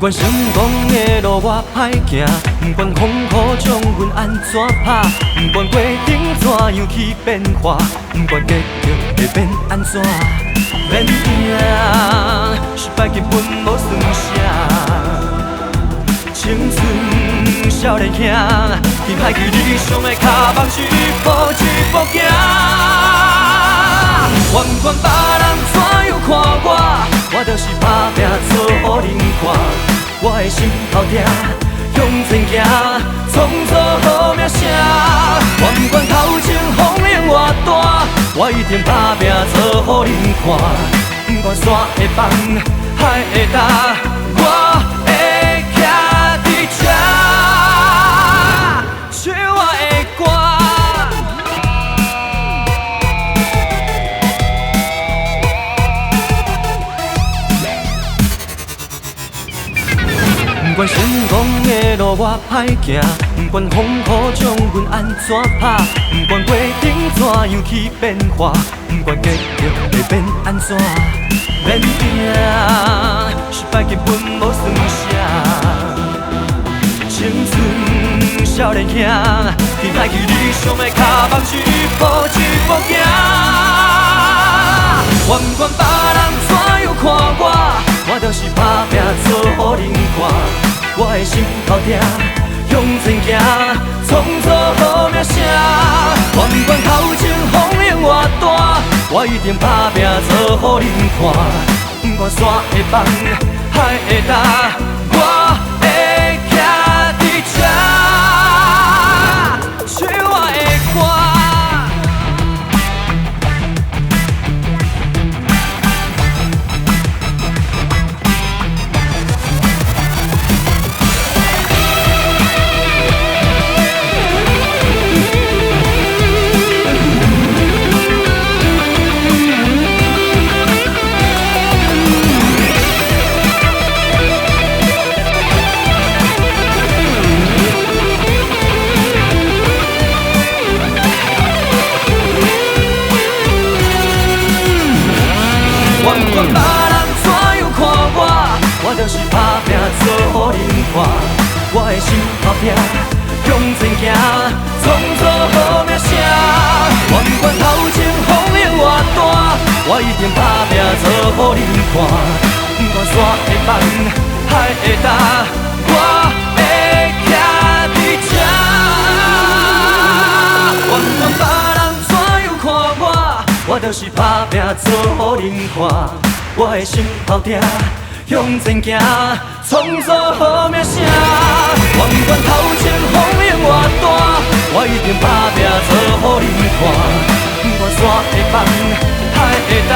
管成功的路我歹行，不管风雨将阮安怎拍，不管过程怎样去变化，不管结局会变安怎，免惊，失败根本无算啥。青春少年兄，天海去理想的脚目一步一步行。不管别人怎样看我就是打拼做予人看。我的心头痛，向前行，创造好名声。不管头前风浪偌大，我一定打拼做予人看。不管山会放，海会干，我会徛伫这，唱我的歌。不管成功的路我歹行，不管风雨将阮安怎拍，不管过程怎样去变化，不管结局会变安怎，免惊，失败根本无算啥。青春少年兄，天海去理想的脚目一步一步行。不管别人怎样看我就是打拼做予人看。我的心头痛，向前行，创造好名声。不管头前风浪偌大，我一定打拼做予人看。不管山会放，海会干，我会徛伫这，唱我的歌。不管别人怎样看我就是打拼做予人看。我的心头痛，向前行，创造好名声。不管头前风浪偌大，我一定打拼做予人看。不管山会放，海会干，我会徛伫这。不管别人怎样看我就是打拼做予人看。我的心头痛，向前行，创造好名声。不管头前风浪偌大，我一定打拼做予人看。不管山会放，海会干。